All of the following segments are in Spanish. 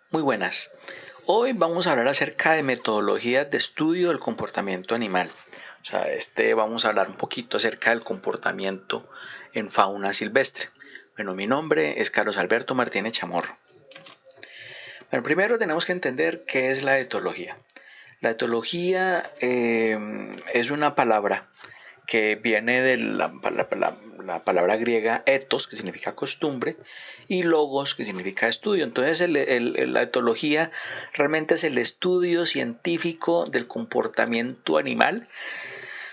Muy buenas. Hoy vamos a hablar acerca de metodologías de estudio del comportamiento animal. Vamos a hablar un poquito acerca del comportamiento en fauna silvestre. Bueno, mi nombre es Carlos Alberto Martínez Chamorro. Bueno, primero tenemos que entender qué es la etología. La etología es una palabra que viene de la palabra griega ethos, que significa costumbre, y logos, que significa estudio. Entonces la etología realmente es el estudio científico del comportamiento animal,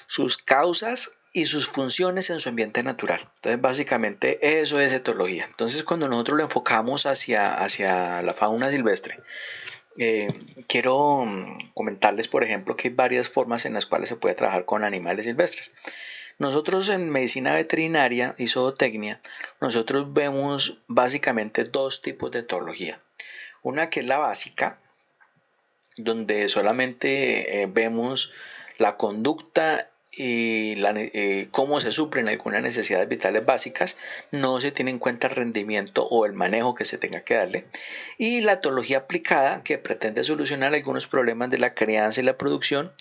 sus causas y sus funciones en su ambiente natural. Entonces, básicamente eso es etología. Entonces, cuando nosotros lo enfocamos hacia la fauna silvestre, eh, quiero comentarles, por ejemplo, que hay varias formas en las cuales se puede trabajar con animales silvestres. Nosotros en medicina veterinaria y zootecnia, nosotros vemos básicamente dos tipos de etología. Una que es la básica, donde solamente vemos la conducta y cómo se suplen algunas necesidades vitales básicas, no se tiene en cuenta el rendimiento o el manejo que se tenga que darle. Y la etología aplicada, que pretende solucionar algunos problemas de la crianza y la producción,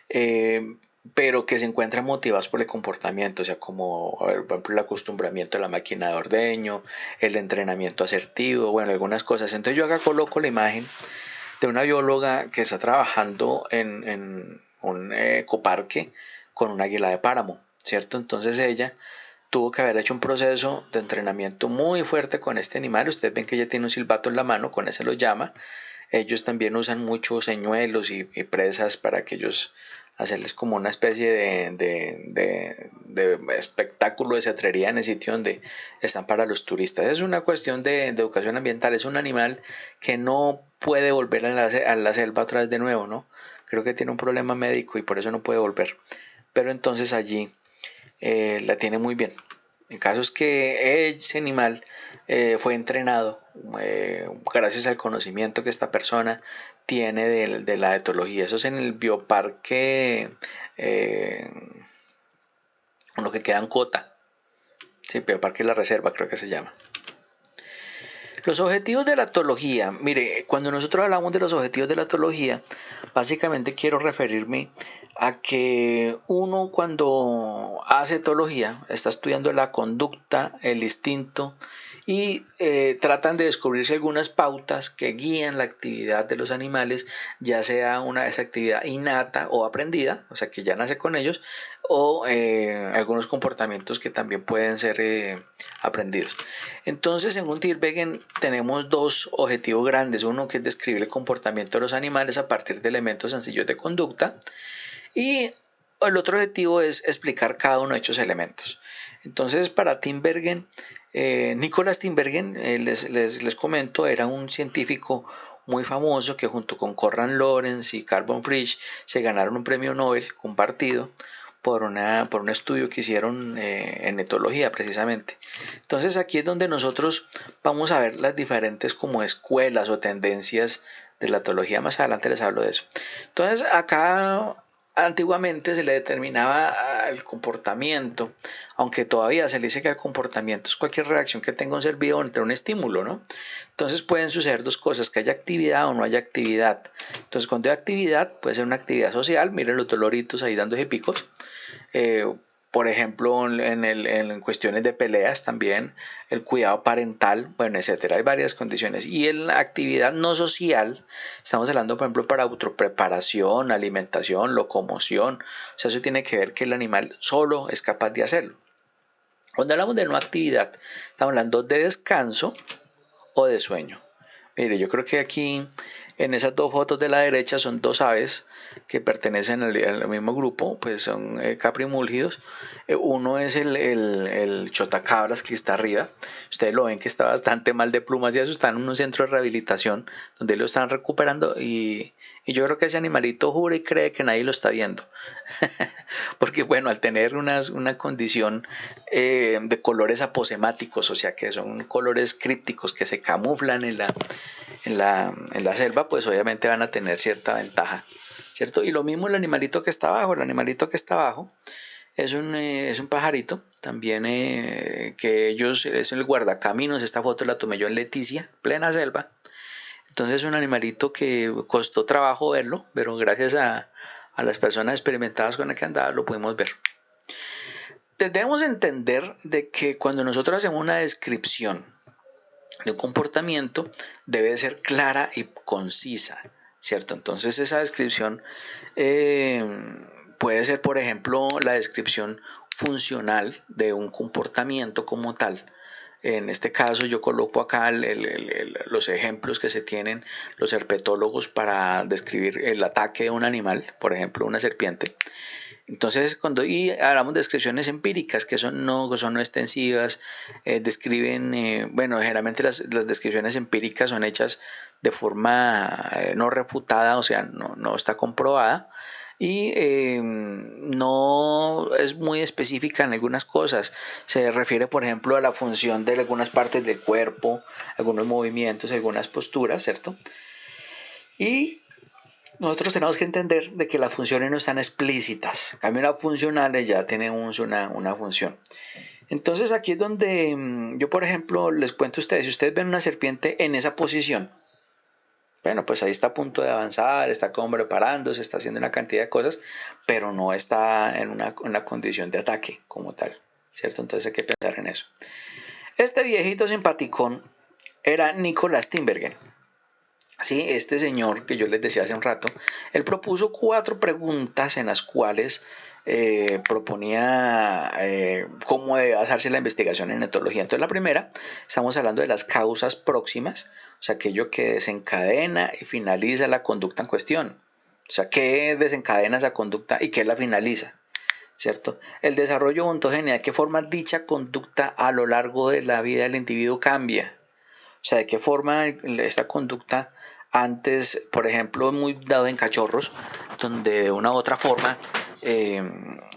eh, pero que se encuentran motivados por el comportamiento, o sea, como por ejemplo el acostumbramiento a la máquina de ordeño, el entrenamiento asertivo, bueno, algunas cosas. Entonces yo acá coloco la imagen de una bióloga que está trabajando en un ecoparque con un águila de páramo, ¿cierto? Entonces ella tuvo que haber hecho un proceso de entrenamiento muy fuerte con este animal. Ustedes ven que ella tiene un silbato en la mano, con ese lo llama. Ellos también usan muchos señuelos y presas para que ellos hacerles como una especie de espectáculo de cetrería en el sitio donde están para los turistas. Es una cuestión de educación ambiental. Es un animal que no puede volver a la selva otra vez de nuevo, ¿no? Creo que tiene un problema médico y por eso no puede volver. Pero entonces allí la tiene muy bien. En casos que ese animal fue entrenado gracias al conocimiento que esta persona tiene de la etología. Eso es en el bioparque, eh, lo que queda en Cota. Sí, bioparque de la reserva creo que se llama. Los objetivos de la etología. Mire, cuando nosotros hablamos de los objetivos de la etología, básicamente quiero referirme a que uno cuando hace etología está estudiando la conducta, el instinto y tratan de descubrirse algunas pautas que guían la actividad de los animales, ya sea una esa actividad innata o aprendida, o sea que ya nace con ellos, o algunos comportamientos que también pueden ser aprendidos. Entonces, en un Tiervegen tenemos dos objetivos grandes. Uno que es describir el comportamiento de los animales a partir de elementos sencillos de conducta. Y el otro objetivo es explicar cada uno de estos elementos. Entonces, para Tinbergen, Nicolás Tinbergen, les comento, era un científico muy famoso que junto con Conrad Lorenz y Carl von Frisch se ganaron un premio Nobel compartido por un estudio que hicieron en etología precisamente. Entonces aquí es donde nosotros vamos a ver las diferentes como escuelas o tendencias de la etología. Más adelante les hablo de eso. Entonces acá antiguamente se le determinaba el comportamiento, aunque todavía se le dice que el comportamiento es cualquier reacción que tenga un ser vivo ante un estímulo, ¿no? Entonces pueden suceder dos cosas, que haya actividad o no haya actividad. Entonces cuando hay actividad, puede ser una actividad social, miren los doloritos ahí dándose picos, eh, por ejemplo, en cuestiones de peleas también, el cuidado parental, bueno, etcétera. Hay varias condiciones. Y en la actividad no social, estamos hablando, por ejemplo, para autopreparación, alimentación, locomoción. O sea, eso tiene que ver que el animal solo es capaz de hacerlo. Cuando hablamos de no actividad, estamos hablando de descanso o de sueño. Mire, yo creo que aquí en esas dos fotos de la derecha son dos aves que pertenecen al mismo grupo, pues son caprimúlgidos. Uno es el chotacabras que está arriba. Ustedes lo ven que está bastante mal de plumas y eso está en un centro de rehabilitación donde lo están recuperando y yo creo que ese animalito jura y cree que nadie lo está viendo. Porque bueno, al tener una condición de colores aposemáticos, o sea que son colores crípticos que se camuflan en la selva, pues obviamente van a tener cierta ventaja, ¿cierto? Y lo mismo el animalito que está abajo, el animalito que está abajo es un pajarito, también que ellos, es el guardacaminos, esta foto la tomé yo en Leticia, plena selva. Entonces es un animalito que costó trabajo verlo, pero gracias a las personas experimentadas con las que andaba lo pudimos ver. Debemos entender de que cuando nosotros hacemos una descripción de un comportamiento debe ser clara y concisa, ¿cierto? Entonces esa descripción puede ser, por ejemplo, la descripción funcional de un comportamiento como tal. En este caso yo coloco acá los ejemplos que se tienen los herpetólogos para describir el ataque de un animal, por ejemplo una serpiente. Entonces, y hablamos de descripciones empíricas que son no extensivas, describen, bueno, generalmente las descripciones empíricas son hechas de forma no refutada, o sea, no está comprobada, y no es muy específica en algunas cosas. Se refiere, por ejemplo, a la función de algunas partes del cuerpo, algunos movimientos, algunas posturas, ¿cierto? Y nosotros tenemos que entender de que las funciones no están explícitas. En cambio, las funcionales ya tienen una función. Entonces aquí es donde yo, por ejemplo, les cuento a ustedes, si ustedes ven una serpiente en esa posición, bueno, pues ahí está a punto de avanzar, está como preparándose, está haciendo una cantidad de cosas, pero no está en una condición de ataque como tal, ¿cierto? Entonces hay que pensar en eso. Este viejito simpaticón era Nicolás Tinbergen. Sí, este señor que yo les decía hace un rato, él propuso 4 preguntas en las cuales proponía cómo debe basarse la investigación en etología. Entonces la primera, estamos hablando de las causas próximas, o sea, aquello que desencadena y finaliza la conducta en cuestión. O sea, ¿qué desencadena esa conducta y qué la finaliza? ¿Cierto? El desarrollo ontogenia, ¿de qué forma dicha conducta a lo largo de la vida del individuo cambia? O sea, de qué forma esta conducta antes, por ejemplo, muy dado en cachorros, donde de una u otra forma eh,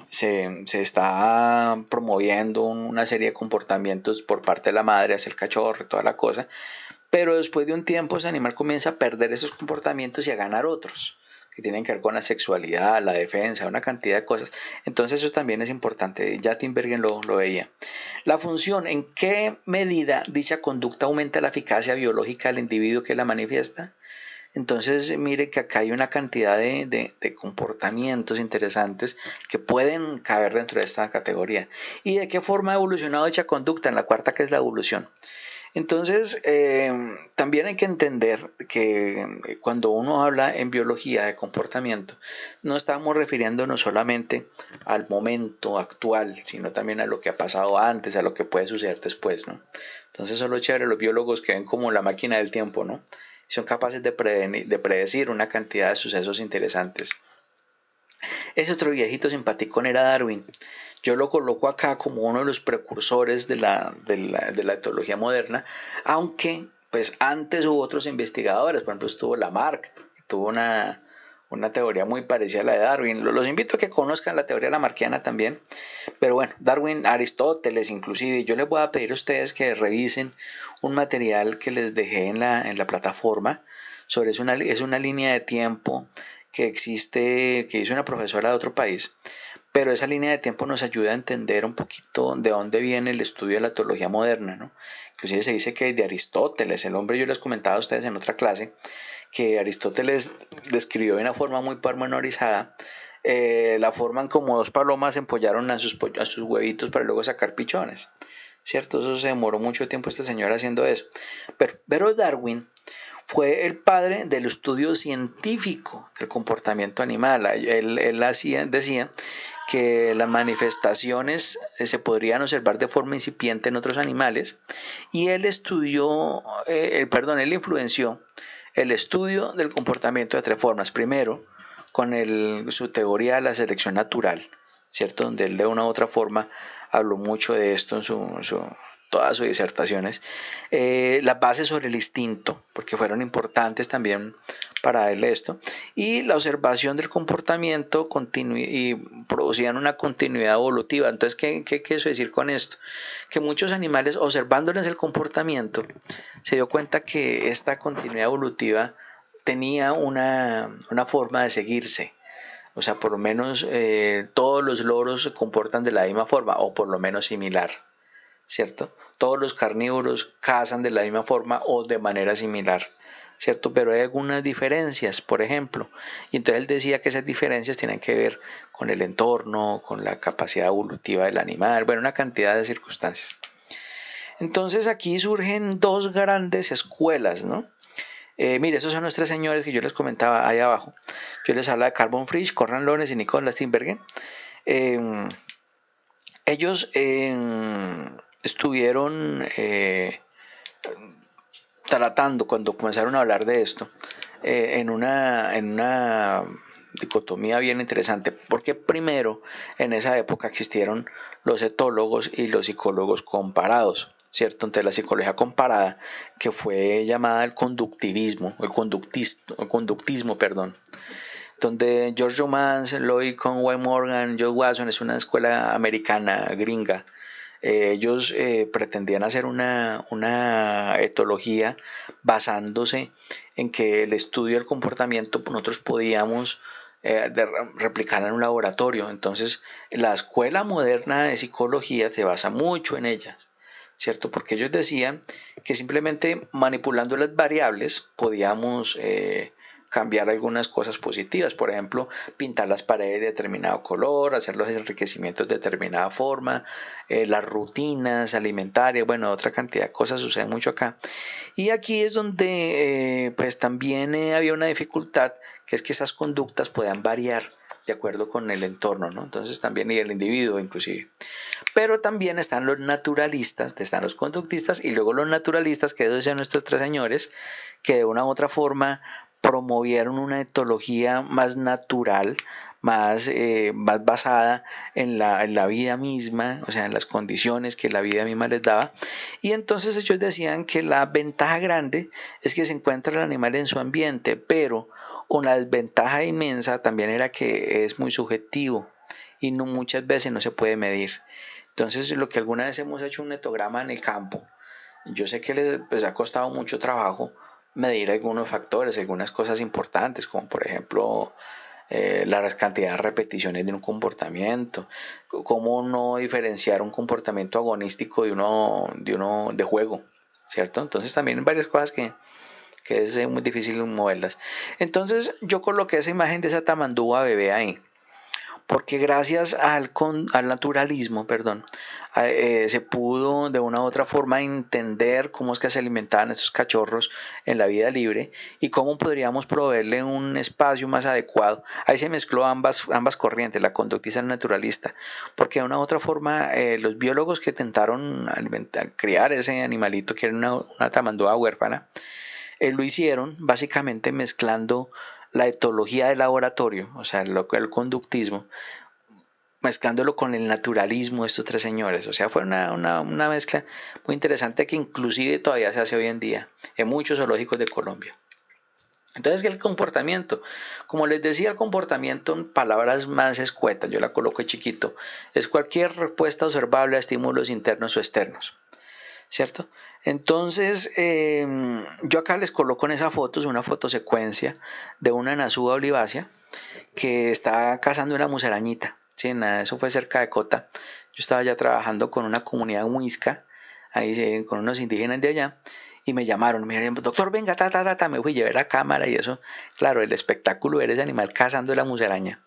se está promoviendo una serie de comportamientos por parte de la madre hacia el cachorro y toda la cosa, pero después de un tiempo ese animal comienza a perder esos comportamientos y a ganar otros que tienen que ver con la sexualidad, la defensa, una cantidad de cosas. Entonces eso también es importante, ya Tinbergen lo veía. La función, ¿en qué medida dicha conducta aumenta la eficacia biológica del individuo que la manifiesta? Entonces, mire que acá hay una cantidad de comportamientos interesantes que pueden caber dentro de esta categoría. ¿Y de qué forma ha evolucionado dicha conducta? En la cuarta, que es la evolución. Entonces, también hay que entender que cuando uno habla en biología de comportamiento, no estamos refiriéndonos solamente al momento actual, sino también a lo que ha pasado antes, a lo que puede suceder después, ¿no? Entonces, son lo chévere los biólogos que ven como la máquina del tiempo, ¿no? Son capaces de predecir una cantidad de sucesos interesantes. Ese otro viejito simpaticón era Darwin. Yo lo coloco acá como uno de los precursores de la etología moderna, aunque pues antes hubo otros investigadores, por ejemplo estuvo Lamarck, tuvo una teoría muy parecida a la de Darwin. Los invito a que conozcan la teoría lamarckiana también, pero bueno, Darwin, Aristóteles inclusive, yo les voy a pedir a ustedes que revisen un material que les dejé en la plataforma sobre es una línea de tiempo que existe, que hizo una profesora de otro país, pero esa línea de tiempo nos ayuda a entender un poquito de dónde viene el estudio de la teología moderna, ¿no? Inclusive se dice que de Aristóteles, el hombre, yo les comentaba a ustedes en otra clase, que Aristóteles describió de una forma muy pormenorizada la forma en como 2 palomas empollaron a sus huevitos para luego sacar pichones, ¿cierto? Eso se demoró mucho tiempo este señor haciendo eso. Pero Darwin fue el padre del estudio científico del comportamiento animal. Él decía que las manifestaciones se podrían observar de forma incipiente en otros animales y él él influenció el estudio del comportamiento de 3 formas. Primero, con su teoría de la selección natural, ¿cierto? Donde él de una u otra forma habló mucho de esto en todas sus disertaciones. Las bases sobre el instinto, porque fueron importantes también para él esto, y la observación del comportamiento y producían una continuidad evolutiva. Entonces, ¿qué quiso decir con esto? Que muchos animales, observándoles el comportamiento, se dio cuenta que esta continuidad evolutiva tenía una forma de seguirse. O sea, por lo menos todos los loros se comportan de la misma forma, o por lo menos similar, ¿cierto? Todos los carnívoros cazan de la misma forma o de manera similar. ¿cierto? Pero hay algunas diferencias, por ejemplo. Y entonces él decía que esas diferencias tienen que ver con el entorno, con la capacidad evolutiva del animal, bueno, una cantidad de circunstancias. Entonces aquí surgen dos grandes escuelas, ¿no? Mire, esos son los tres señores que yo les comentaba ahí abajo. Yo les hablaba de Carbon Frisch, Conrad Lorenz y Nicolas Tinbergen. Eh, ellos estuvieron tratando, cuando comenzaron a hablar de esto, en una dicotomía bien interesante, porque primero en esa época existieron los etólogos y los psicólogos comparados, ¿cierto? Entonces la psicología comparada, que fue llamada el conductivismo, el conductismo, perdón, donde George Romance, Lloyd Conway Morgan, Joe Watson, es una escuela americana, gringa. Ellos pretendían hacer una etología basándose en que el estudio del comportamiento nosotros podíamos replicar en un laboratorio. Entonces, la escuela moderna de psicología se basa mucho en ellas, ¿cierto? Porque ellos decían que simplemente manipulando las variables podíamos cambiar algunas cosas positivas, por ejemplo, pintar las paredes de determinado color, hacer los enriquecimientos de determinada forma, las rutinas alimentarias, bueno, otra cantidad de cosas sucede mucho acá. Y aquí es donde pues también había una dificultad, que es que esas conductas puedan variar de acuerdo con el entorno, ¿no? Entonces también y el individuo inclusive. Pero también están los naturalistas, están los conductistas y luego los naturalistas, que esos son nuestros tres señores, que de una u otra forma promovieron una etología más natural, más basada en la vida misma, o sea, en las condiciones que la vida misma les daba. Y entonces ellos decían que la ventaja grande es que se encuentra el animal en su ambiente, pero una desventaja inmensa también era que es muy subjetivo y no, muchas veces no se puede medir. Entonces, lo que alguna vez hemos hecho un etograma en el campo, yo sé que les pues, ha costado mucho trabajo medir algunos factores, algunas cosas importantes, como por ejemplo la cantidad de repeticiones de un comportamiento, cómo no diferenciar un comportamiento agonístico de uno de juego, ¿cierto? Entonces también hay varias cosas que es muy difícil moverlas. Entonces yo coloqué esa imagen de esa tamandúa bebé ahí, porque gracias al naturalismo, perdón, se pudo de una u otra forma entender cómo es que se alimentaban estos cachorros en la vida libre y cómo podríamos proveerle un espacio más adecuado. Ahí se mezcló ambas corrientes, la conductista y la naturalista, porque de una u otra forma los biólogos que intentaron criar ese animalito que era una tamandúa huérfana, lo hicieron básicamente mezclando la etología del laboratorio, o sea, el conductismo, mezclándolo con el naturalismo de estos tres señores. O sea, fue una mezcla muy interesante que inclusive todavía se hace hoy en día en muchos zoológicos de Colombia. Entonces, el comportamiento, como les decía, el comportamiento en palabras más escuetas, yo la coloco chiquito, es cualquier respuesta observable a estímulos internos o externos. ¿Cierto? Entonces, yo acá les coloco en esa foto, es una fotosecuencia de una nasúa olivácea que está cazando una musarañita. Sí, nada, eso fue cerca de Cota. Yo estaba ya trabajando con una comunidad muisca, ahí con unos indígenas de allá, y me llamaron, me dijeron, doctor, venga, me fui, llevé la cámara y eso. Claro, el espectáculo era ese animal cazando la musaraña.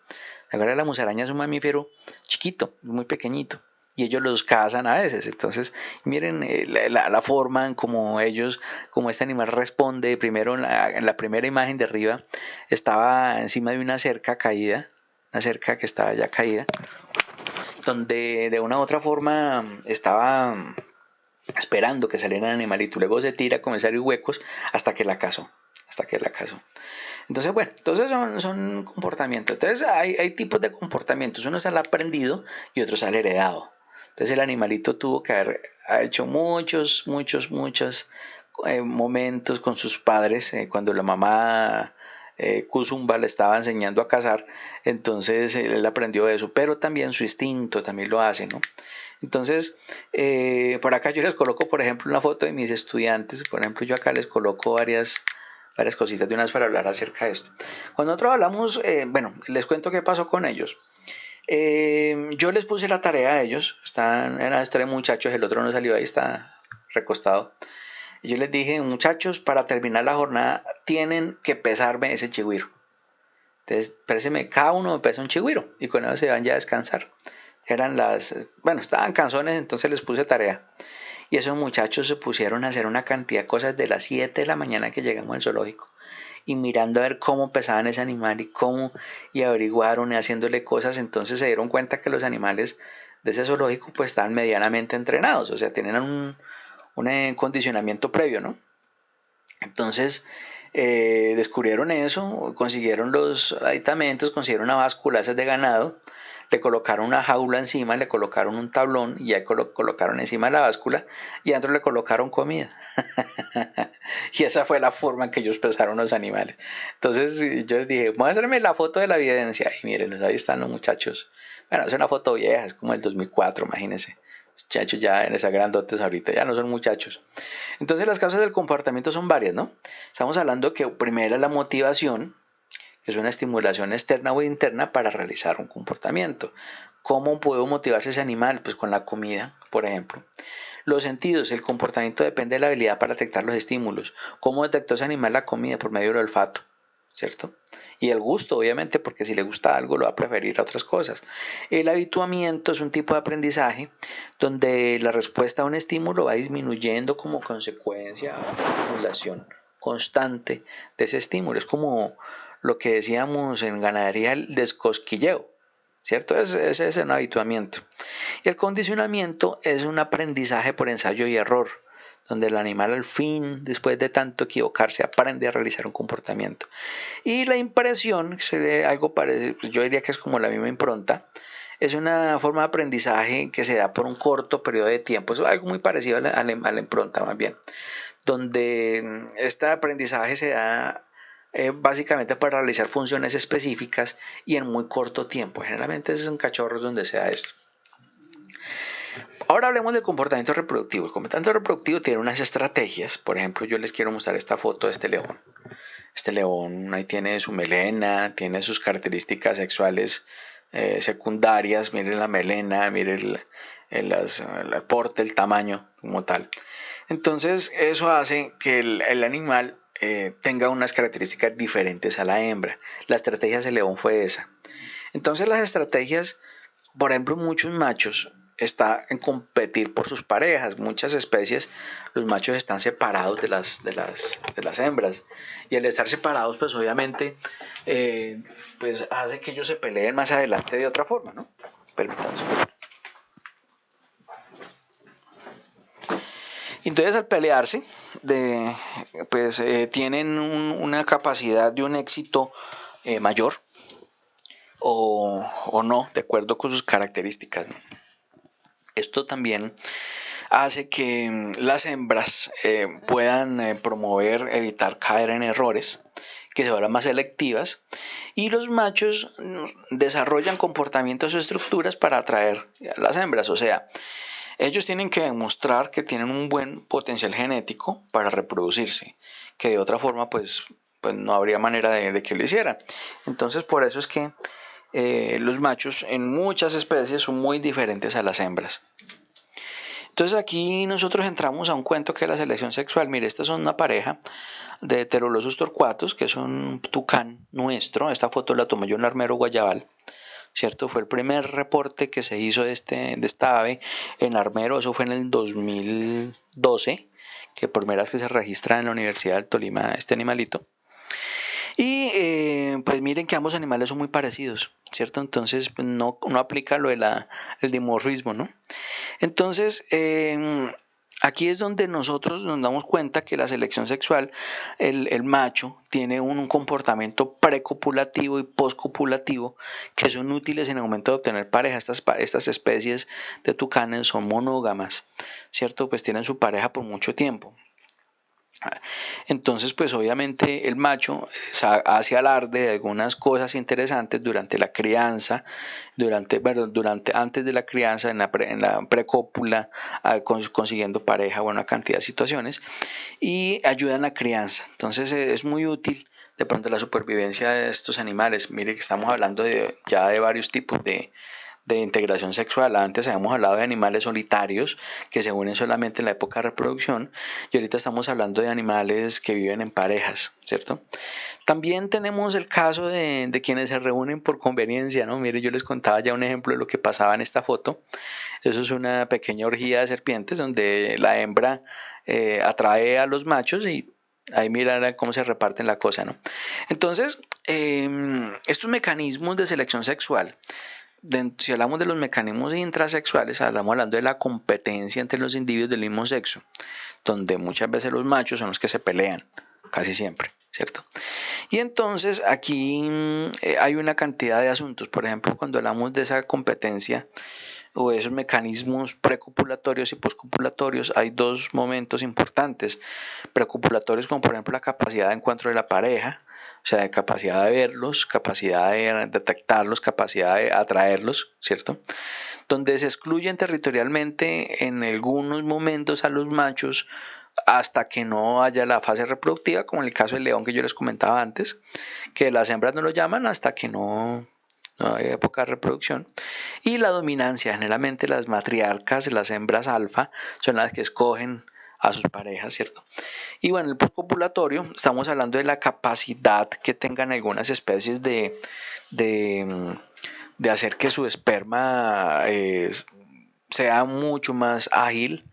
Ahora la musaraña es un mamífero chiquito, muy pequeñito, y ellos los cazan a veces. Entonces, miren la forma en como ellos, como este animal responde. Primero, en la primera imagen de arriba, estaba encima de una cerca caída, una cerca que estaba ya caída, donde de una u otra forma estaba esperando que saliera el animalito. Luego se tira, comienza a abrir huecos hasta que la cazó. Hasta que la cazó. Entonces, bueno, entonces son comportamientos. Entonces, hay tipos de comportamientos. Uno es el aprendido y otro es el heredado. Entonces, el animalito tuvo que haber hecho muchos momentos con sus padres. Cuando la mamá Kuzumba le estaba enseñando a cazar, entonces él aprendió eso. Pero también su instinto también lo hace, ¿no? Entonces, por acá yo les coloco, por ejemplo, una foto de mis estudiantes. Por ejemplo, yo acá les coloco varias cositas de una vez para hablar acerca de esto. Cuando nosotros hablamos, bueno, les cuento qué pasó con ellos. Yo les puse la tarea a ellos, eran tres muchachos, el otro no salió ahí, está recostado. Y yo les dije, muchachos, para terminar la jornada tienen que pesarme ese chigüiro. Entonces, cada uno me pesa un chigüiro y con eso se van ya a descansar. Estaban cansones, entonces les puse tarea. Y esos muchachos se pusieron a hacer una cantidad de cosas de las 7 de la mañana que llegamos al zoológico. Y mirando a ver cómo pesaban ese animal y averiguaron y haciéndole cosas. Entonces se dieron cuenta que los animales de ese zoológico pues estaban medianamente entrenados. O sea, tienen un condicionamiento previo, ¿no? Entonces descubrieron eso, consiguieron los aditamentos, consiguieron una báscula esas de ganado, le colocaron una jaula encima, le colocaron un tablón y ahí colocaron encima la báscula y adentro le colocaron comida. Y esa fue la forma en que ellos pesaron los animales. Entonces yo les dije, muéstrenme la foto de la evidencia. Y miren, ahí están los muchachos. Bueno, es una foto vieja, es como el 2004, imagínense. Los muchachos ya en esas grandotes ahorita, ya no son muchachos. Entonces las causas del comportamiento son varias, ¿no? Estamos hablando que primero es la motivación, que es una estimulación externa o interna para realizar un comportamiento. ¿Cómo puedo motivarse ese animal? Pues con la comida, por ejemplo. Los sentidos, el comportamiento depende de la habilidad para detectar los estímulos. ¿Cómo detectó ese animal la comida? Por medio del olfato, ¿cierto? Y el gusto, obviamente, porque si le gusta algo lo va a preferir a otras cosas. El habituamiento es un tipo de aprendizaje donde la respuesta a un estímulo va disminuyendo como consecuencia a una estimulación constante de ese estímulo. Es como lo que decíamos en ganadería, el descosquilleo, ¿cierto? Ese es un habituamiento. Y el condicionamiento es un aprendizaje por ensayo y error, donde el animal al fin, después de tanto equivocarse, aprende a realizar un comportamiento. Y la impresión, algo parecido, pues yo diría que es como la misma impronta, es una forma de aprendizaje que se da por un corto periodo de tiempo, es algo muy parecido a la impronta más bien, donde este aprendizaje se da básicamente para realizar funciones específicas y en muy corto tiempo. Generalmente es en cachorros donde se da esto. Ahora hablemos del comportamiento reproductivo. El comportamiento reproductivo tiene unas estrategias. Por ejemplo, yo les quiero mostrar esta foto de este león. Este león ahí tiene su melena, tiene sus características sexuales secundarias. Miren la melena, miren el porte, el tamaño como tal. Entonces eso hace que el animal tenga unas características diferentes a la hembra. La estrategia del león fue esa. Entonces las estrategias, por ejemplo, muchos machos está en competir por sus parejas. Muchas especies, los machos están separados de las hembras. Y al estar separados, pues obviamente, pues hace que ellos se peleen más adelante de otra forma, ¿no? Permítanme. Entonces al pelearse, tienen una capacidad de un éxito mayor o no, de acuerdo con sus características, ¿no? Esto también hace que las hembras puedan promover, evitar caer en errores, que se vuelvan más selectivas, y los machos desarrollan comportamientos o estructuras para atraer a las hembras. O sea, ellos tienen que demostrar que tienen un buen potencial genético para reproducirse, que de otra forma pues no habría manera de que lo hicieran. Entonces por eso es que los machos en muchas especies son muy diferentes a las hembras. Entonces aquí nosotros entramos a un cuento que es la selección sexual. Mire, estas son una pareja de Pterolosus torquatus, que es un tucán nuestro. Esta foto la tomé yo en Armero, Guayabal, ¿cierto? Fue el primer reporte que se hizo de esta ave en Armero. Eso fue en el 2012, que por primera vez que se registra en la Universidad del Tolima este animalito. Y pues miren que ambos animales son muy parecidos, ¿cierto? Entonces pues, no aplica lo de el dimorfismo, ¿no? Entonces, aquí es donde nosotros nos damos cuenta que la selección sexual, el macho, tiene un comportamiento precopulativo y poscopulativo que son útiles en el momento de obtener pareja. Estas especies de tucanes son monógamas, ¿cierto? Pues tienen su pareja por mucho tiempo. Entonces, pues obviamente el macho hace alarde de algunas cosas interesantes durante la crianza, antes de la crianza, en la precópula, consiguiendo pareja o una cantidad de situaciones, y ayuda en la crianza. Entonces es muy útil de pronto la supervivencia de estos animales. Mire que estamos hablando ya de varios tipos de de integración sexual. Antes habíamos hablado de animales solitarios que se unen solamente en la época de reproducción y ahorita estamos hablando de animales que viven en parejas, ¿cierto? También tenemos el caso de quienes se reúnen por conveniencia, ¿no? Mire, yo les contaba ya un ejemplo de lo que pasaba en esta foto. Eso es una pequeña orgía de serpientes donde la hembra atrae a los machos y ahí miran cómo se reparten la cosa, ¿no? Entonces, estos mecanismos de selección sexual, si hablamos de los mecanismos intrasexuales, estamos hablando de la competencia entre los individuos del mismo sexo, donde muchas veces los machos son los que se pelean, casi siempre, ¿cierto? Y entonces aquí hay una cantidad de asuntos. Por ejemplo, cuando hablamos de esa competencia o esos mecanismos precopulatorios y poscopulatorios, hay dos momentos importantes. Precopulatorios como por ejemplo la capacidad de encuentro de la pareja, o sea, de capacidad de verlos, capacidad de detectarlos, capacidad de atraerlos, ¿cierto? Donde se excluyen territorialmente en algunos momentos a los machos hasta que no haya la fase reproductiva, como en el caso del león que yo les comentaba antes, que las hembras no lo llaman hasta que no hay época de reproducción. Y la dominancia, generalmente las matriarcas, las hembras alfa, son las que escogen a sus parejas, ¿cierto? Y bueno, el postcopulatorio, estamos hablando de la capacidad que tengan algunas especies de hacer que su esperma sea mucho más ágil,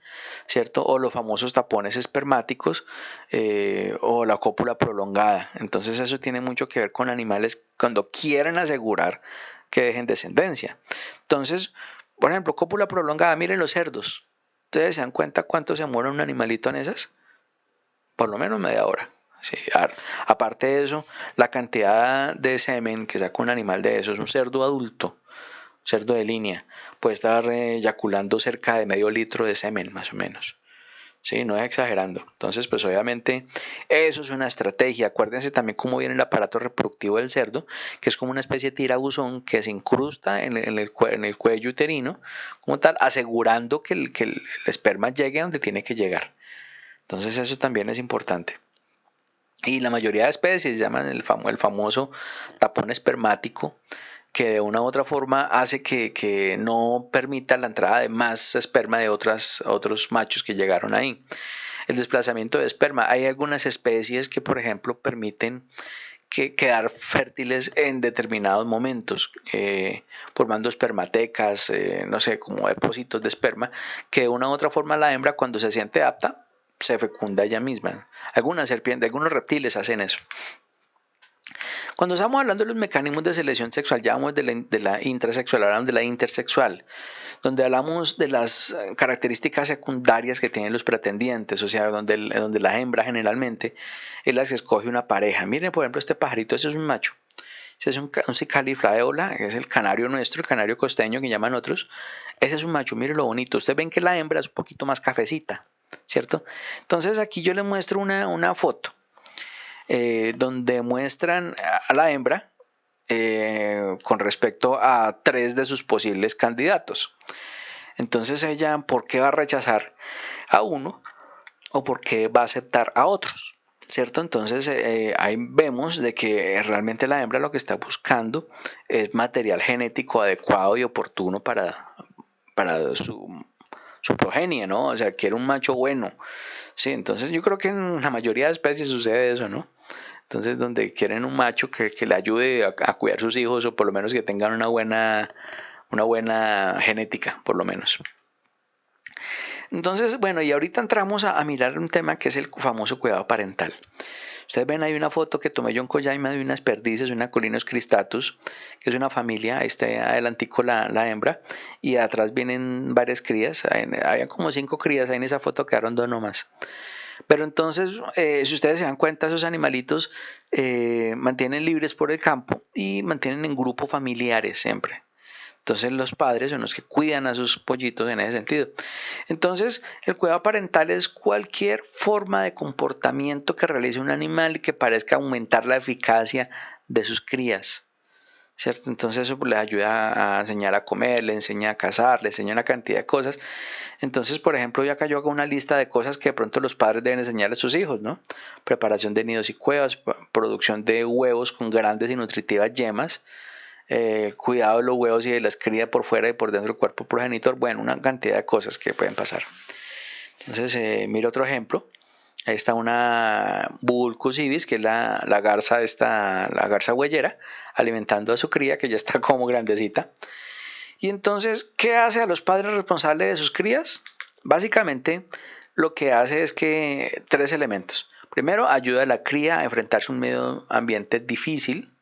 ¿cierto? O los famosos tapones espermáticos o la cópula prolongada. Entonces eso tiene mucho que ver con animales cuando quieren asegurar que dejen descendencia. Entonces, por ejemplo, cópula prolongada, miren los cerdos. ¿Ustedes se dan cuenta cuánto se muere un animalito en esas? Por lo menos media hora. Sí, aparte de eso, la cantidad de semen que saca un animal de eso es un cerdo adulto, cerdo de línea, puede estar eyaculando cerca de medio litro de semen, más o menos. Sí, no es exagerando. Entonces, pues obviamente eso es una estrategia. Acuérdense también cómo viene el aparato reproductivo del cerdo, que es como una especie de tirabuzón que se incrusta en el cuello uterino, como tal, asegurando que el esperma llegue a donde tiene que llegar. Entonces eso también es importante. Y la mayoría de especies llaman el famoso tapón espermático, que de una u otra forma hace que no permita la entrada de más esperma de otros machos que llegaron ahí. El desplazamiento de esperma. Hay algunas especies que, por ejemplo, permiten quedar fértiles en determinados momentos, formando espermatecas, no sé, como depósitos de esperma, que de una u otra forma la hembra cuando se siente apta se fecunda ella misma. Algunas serpientes, algunos reptiles hacen eso. Cuando estamos hablando de los mecanismos de selección sexual, ya hablamos de la intrasexual, hablamos de la intersexual, donde hablamos de las características secundarias que tienen los pretendientes, o sea, donde la hembra generalmente es la que escoge una pareja. Miren, por ejemplo, este pajarito, ese es un macho. Ese es un cicalifraeola, que es el canario nuestro, el canario costeño que llaman otros. Ese es un macho, miren lo bonito. Ustedes ven que la hembra es un poquito más cafecita, ¿cierto? Entonces aquí yo les muestro una foto donde muestran a la hembra con respecto a 3 de sus posibles candidatos. Entonces ella, ¿por qué va a rechazar a uno o por qué va a aceptar a otros? ¿Cierto? Entonces ahí vemos de que realmente la hembra lo que está buscando es material genético adecuado y oportuno para su progenie, ¿no? O sea, quiere un macho bueno. Sí, entonces yo creo que en la mayoría de especies sucede eso, ¿no? Entonces, donde quieren un macho que le ayude a cuidar sus hijos o por lo menos que tengan una buena genética, por lo menos. Entonces, bueno, y ahorita entramos a mirar un tema que es el famoso cuidado parental. Ustedes ven ahí una foto que tomé yo en Collaima de unas perdices, una Colinos cristatus, que es una familia, ahí está adelantico la hembra, y atrás vienen varias crías, había como 5 crías, ahí en esa foto quedaron 2 nomás. Pero entonces, si ustedes se dan cuenta, esos animalitos mantienen libres por el campo y mantienen en grupos familiares siempre. Entonces los padres son los que cuidan a sus pollitos en ese sentido. Entonces el cuidado parental es cualquier forma de comportamiento que realice un animal y que parezca aumentar la eficacia de sus crías. ¿Cierto? Entonces eso les ayuda a enseñar a comer, le enseña a cazar, le enseña una cantidad de cosas. Entonces, por ejemplo, yo acá yo hago una lista de cosas que de pronto los padres deben enseñar a sus hijos, ¿no? Preparación de nidos y cuevas, producción de huevos con grandes y nutritivas yemas, cuidado de los huevos y de las crías por fuera y por dentro del cuerpo progenitor. Bueno, una cantidad de cosas que pueden pasar. Entonces, mira otro ejemplo. Ahí está una Bullcus ibis, que es la garza la garza huellera, alimentando a su cría, que ya está como grandecita. Y entonces, ¿qué hace a los padres responsables de sus crías? Básicamente, lo que hace es que 3 elementos. Primero, ayuda a la cría a enfrentarse a un medio ambiente difícil,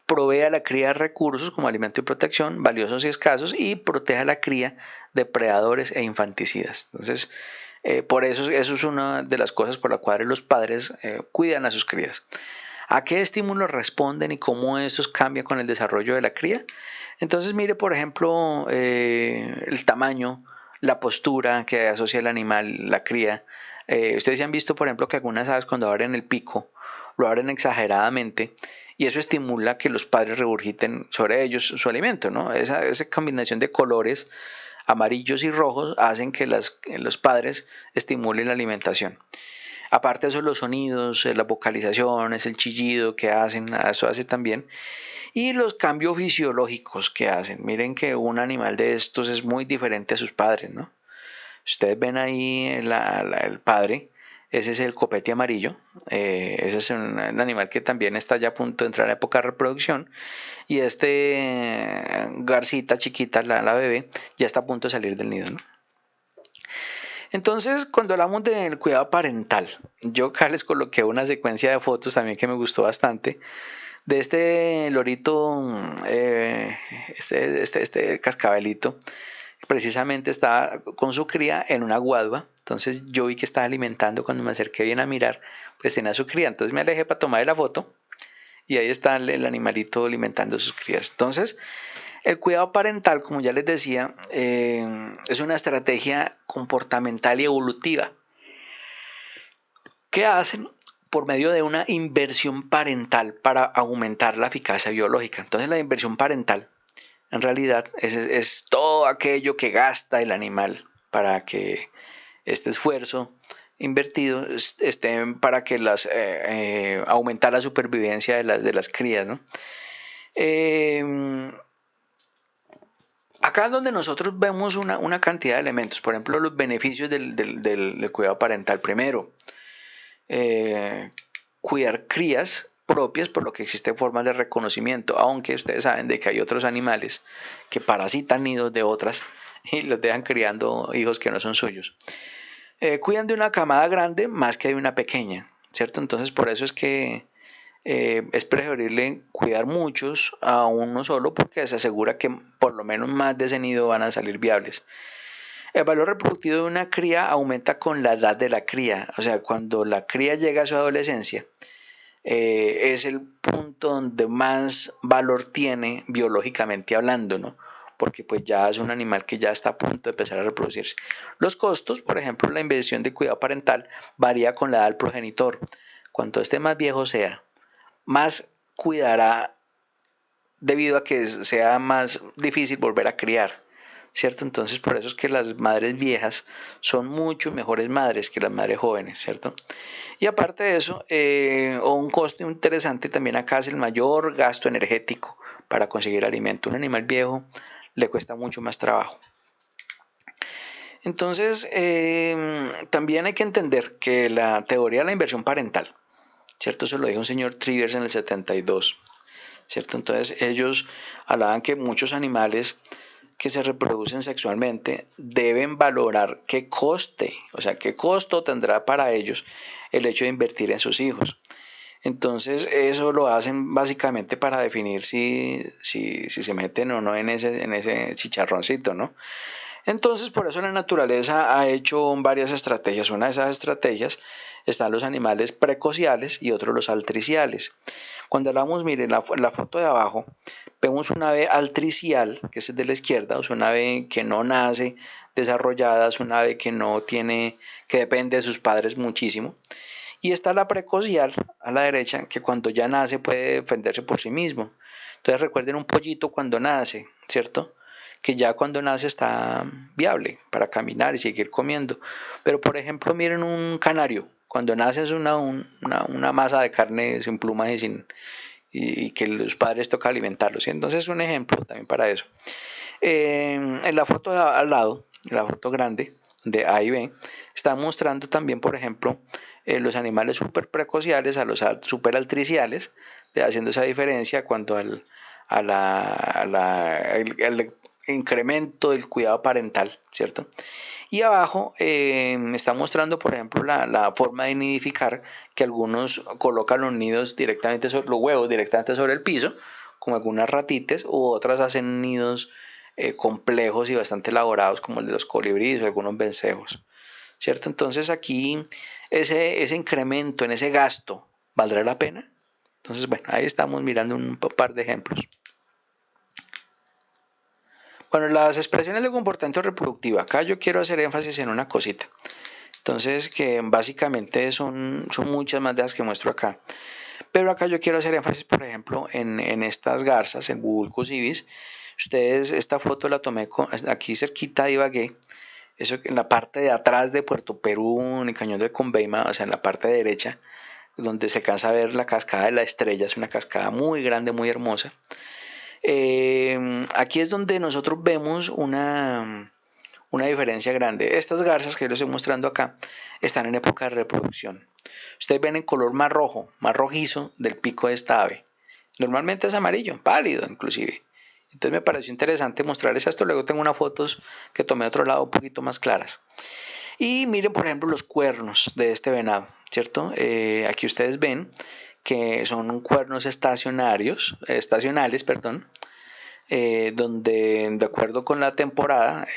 provee a la cría recursos como alimento y protección, valiosos y escasos, y protege a la cría de predadores e infanticidas. Entonces, por eso es una de las cosas por las cuales los padres cuidan a sus crías. ¿A qué estímulos responden y cómo estos cambian con el desarrollo de la cría? Entonces mire, por ejemplo, el tamaño, la postura que asocia el animal, la cría. Ustedes ya han visto, por ejemplo, que algunas aves cuando abren el pico, lo abren exageradamente y eso estimula que los padres regurgiten sobre ellos su alimento, ¿no? Esa combinación de colores amarillos y rojos hacen que los padres estimulen la alimentación. Aparte de eso, los sonidos, las vocalizaciones, el chillido que hacen, eso hace también. Y los cambios fisiológicos que hacen. Miren que un animal de estos es muy diferente a sus padres, ¿no? Ustedes ven ahí el padre, ese es el copete amarillo, ese es un animal que también está ya a punto de entrar a época de reproducción y garcita chiquita, la bebé, ya está a punto de salir del nido, ¿no? Entonces, cuando hablamos del cuidado parental, yo acá les coloqué una secuencia de fotos también que me gustó bastante, de este lorito, este cascabelito, precisamente estaba con su cría en una guadua. Entonces yo vi que estaba alimentando. Cuando me acerqué bien a mirar, pues tenía su cría. Entonces me alejé para tomar la foto y ahí está el animalito alimentando a sus crías. Entonces el cuidado parental, como ya les decía, es una estrategia comportamental y evolutiva. ¿Qué hacen? Por medio de una inversión parental para aumentar la eficacia biológica. Entonces la inversión parental en realidad es todo aquello que gasta el animal para que este esfuerzo invertido esté para que aumentar la supervivencia de las crías, ¿no? Acá es donde nosotros vemos una cantidad de elementos, por ejemplo, los beneficios del cuidado parental. Primero, cuidar crías propias, por lo que existen formas de reconocimiento, aunque ustedes saben de que hay otros animales que parasitan nidos de otras y los dejan criando hijos que no son suyos. Cuidan de una camada grande más que de una pequeña, ¿cierto? Entonces por eso es que es preferible cuidar muchos a uno solo porque se asegura que por lo menos más de ese nido van a salir viables. El valor reproductivo de una cría aumenta con la edad de la cría, o sea, cuando la cría llega a su adolescencia, es el punto donde más valor tiene biológicamente hablando, ¿no? Porque pues ya es un animal que ya está a punto de empezar a reproducirse. Los costos, por ejemplo, la inversión de cuidado parental varía con la edad del progenitor. Cuanto este más viejo sea, más cuidará debido a que sea más difícil volver a criar. ¿Cierto? Entonces por eso es que las madres viejas son mucho mejores madres que las madres jóvenes, ¿cierto? Y aparte de eso, un costo interesante también acá es el mayor gasto energético para conseguir alimento. Un animal viejo le cuesta mucho más trabajo. Entonces, también hay que entender que la teoría de la inversión parental, ¿cierto? Eso lo dijo un señor Trivers en el 72, ¿cierto? Entonces ellos hablaban que muchos animales que se reproducen sexualmente deben valorar qué coste, o sea, qué costo tendrá para ellos el hecho de invertir en sus hijos. Entonces eso lo hacen básicamente para definir si se meten o no en ese chicharroncito, ¿no? Entonces por eso la naturaleza ha hecho varias estrategias. Una de esas estrategias están los animales precociales y otros los altriciales. Cuando hablamos, miren, la foto de abajo, vemos una ave altricial, que es de la izquierda, o sea, una ave que no nace desarrollada, es una ave que no tiene, que depende de sus padres muchísimo. Y está la precocial a la derecha, que cuando ya nace puede defenderse por sí mismo. Entonces recuerden un pollito cuando nace, ¿cierto? Que ya cuando nace está viable para caminar y seguir comiendo. Pero por ejemplo, miren un canario, cuando nace es una masa de carne sin plumas y que los padres toca alimentarlos. ¿Sí? Entonces es un ejemplo también para eso. En la foto al lado, la foto grande de A y B, está mostrando también, por ejemplo, los animales super precociales a los super altriciales, haciendo esa diferencia cuanto al incremento del cuidado parental, ¿cierto? Y abajo está mostrando, por ejemplo, la forma de nidificar, que algunos colocan los nidos directamente sobre los huevos, directamente sobre el piso, como algunas ratitas, u otras hacen nidos complejos y bastante elaborados, como el de los colibríes o algunos vencejos, ¿cierto? Entonces aquí ese incremento en ese gasto, ¿valdrá la pena? Entonces, bueno, ahí estamos mirando un par de ejemplos. Bueno, las expresiones de comportamiento reproductivo. Acá yo quiero hacer énfasis en una cosita. Entonces, que básicamente son muchas más de las que muestro acá. Pero acá yo quiero hacer énfasis, por ejemplo, en estas garzas, en Bubulcus ibis. Ustedes, esta foto la tomé aquí cerquita de Ibagué. Eso en la parte de atrás de Puerto Perú, en el cañón del Conveima, o sea, en la parte derecha, donde se alcanza a ver la cascada de la Estrella. Es una cascada muy grande, muy hermosa. Aquí es donde nosotros vemos una diferencia grande. Estas garzas que yo les estoy mostrando acá están en época de reproducción. Ustedes ven el color más rojo, más rojizo del pico de esta ave. Normalmente es amarillo, pálido inclusive. Entonces me pareció interesante mostrarles esto. Luego tengo unas fotos que tomé de otro lado un poquito más claras. Y miren, por ejemplo, los cuernos de este venado, ¿cierto? Aquí ustedes ven que son cuernos estacionales, perdón, donde de acuerdo con la temporada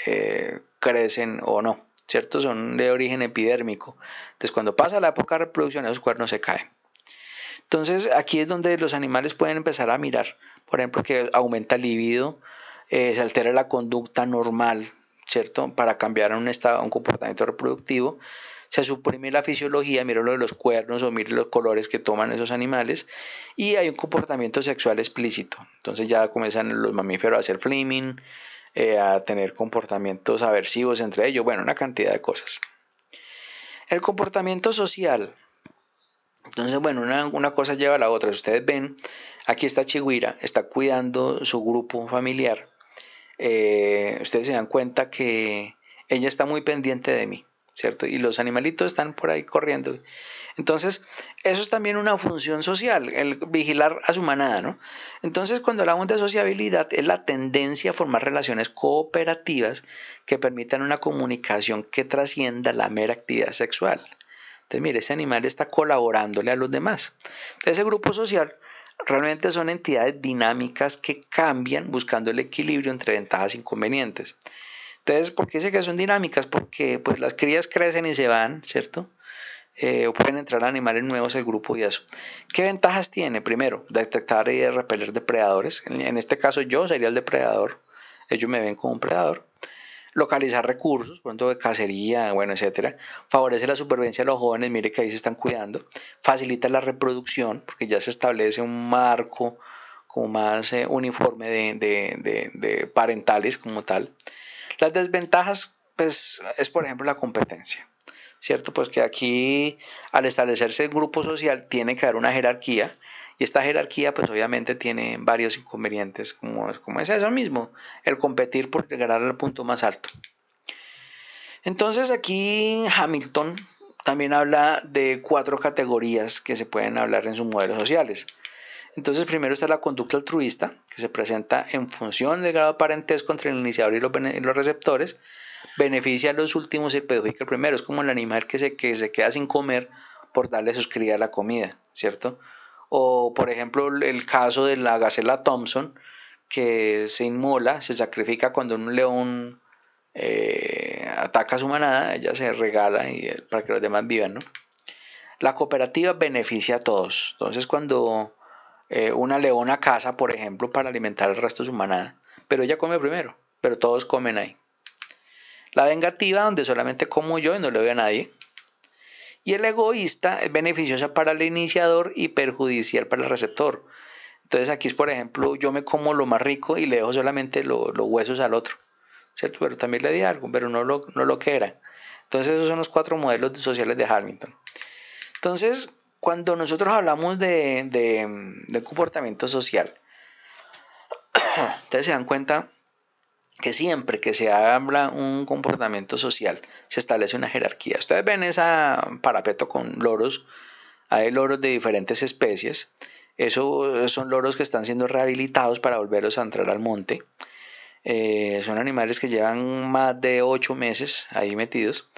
crecen o no, ¿cierto? Son de origen epidérmico. Entonces cuando pasa la época de reproducción esos cuernos se caen. Entonces aquí es donde los animales pueden empezar a mirar, por ejemplo, que aumenta el libido, se altera la conducta normal, ¿cierto? Para cambiar a un comportamiento reproductivo. Se suprime la fisiología, mire lo de los cuernos o mire los colores que toman esos animales y hay un comportamiento sexual explícito. Entonces ya comienzan los mamíferos a hacer flaming, a tener comportamientos aversivos entre ellos, bueno, una cantidad de cosas. El comportamiento social. Entonces, bueno, una cosa lleva a la otra. Si ustedes ven, aquí está Chigüira, está cuidando su grupo familiar. Ustedes se dan cuenta que ella está muy pendiente de mí, ¿cierto? Y los animalitos están por ahí corriendo. Entonces, eso es también una función social, el vigilar a su manada, ¿no? Entonces, cuando hablamos de sociabilidad, es la tendencia a formar relaciones cooperativas que permitan una comunicación que trascienda la mera actividad sexual. Entonces, mire, ese animal está colaborándole a los demás. Entonces, ese grupo social realmente son entidades dinámicas que cambian buscando el equilibrio entre ventajas e inconvenientes. Entonces, ¿por qué dice que son dinámicas? Porque pues las crías crecen y se van, ¿cierto? O pueden entrar animales nuevos al grupo y eso. ¿Qué ventajas tiene? Primero, detectar y repeler depredadores. En este caso yo sería el depredador. Ellos me ven como un predador. Localizar recursos, por ejemplo, de cacería, bueno, etcétera. Favorece la supervivencia de los jóvenes, mire que ahí se están cuidando. Facilita la reproducción, porque ya se establece un marco como más uniforme de parentales como tal. Las desventajas, pues, es por ejemplo la competencia, ¿cierto? Pues que aquí, al establecerse el grupo social, tiene que haber una jerarquía, y esta jerarquía, pues obviamente tiene varios inconvenientes, como es eso mismo, el competir por llegar al punto más alto. Entonces aquí Hamilton también habla de 4 categorías que se pueden hablar en sus modelos sociales. Entonces primero está la conducta altruista, que se presenta en función del grado de parentesco entre el iniciador y los receptores, beneficia a los últimos y perjudica al primero. Es como el animal que se queda sin comer por darle a sus crías la comida, ¿cierto? O por ejemplo el caso de la gacela Thompson, que se inmola, se sacrifica cuando un león ataca a su manada, ella se regala para que los demás vivan, ¿no? La cooperativa beneficia a todos. Entonces cuando una leona caza, por ejemplo, para alimentar al resto de su manada, pero ella come primero, pero todos comen ahí. La vengativa, donde solamente como yo y no le doy a nadie. Y el egoísta es beneficiosa para el iniciador y perjudicial para el receptor. Entonces aquí es, por ejemplo, yo me como lo más rico y le dejo solamente los huesos al otro, ¿cierto? Pero también le di algo, pero no lo que era. Entonces esos son los 4 modelos sociales de Hamilton. Entonces, cuando nosotros hablamos de comportamiento social, ustedes se dan cuenta que siempre que se habla un comportamiento social, se establece una jerarquía. Ustedes ven ese parapeto con loros, hay loros de diferentes especies. Esos son loros que están siendo rehabilitados para volverlos a entrar al monte. Son animales que llevan más de 8 meses ahí metidos.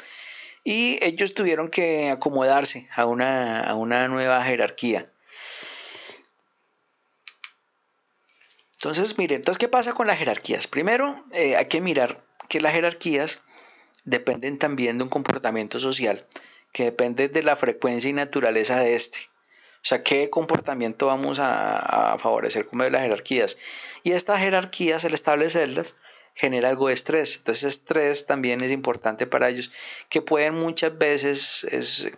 Y ellos tuvieron que acomodarse a una nueva jerarquía. Entonces, miren, ¿qué pasa con las jerarquías? Primero, hay que mirar que las jerarquías dependen también de un comportamiento social, que depende de la frecuencia y naturaleza de este. O sea, ¿qué comportamiento vamos a favorecer como de las jerarquías? Y estas jerarquías, al establecerlas, genera algo de estrés. Entonces, estrés también es importante para ellos, que pueden muchas veces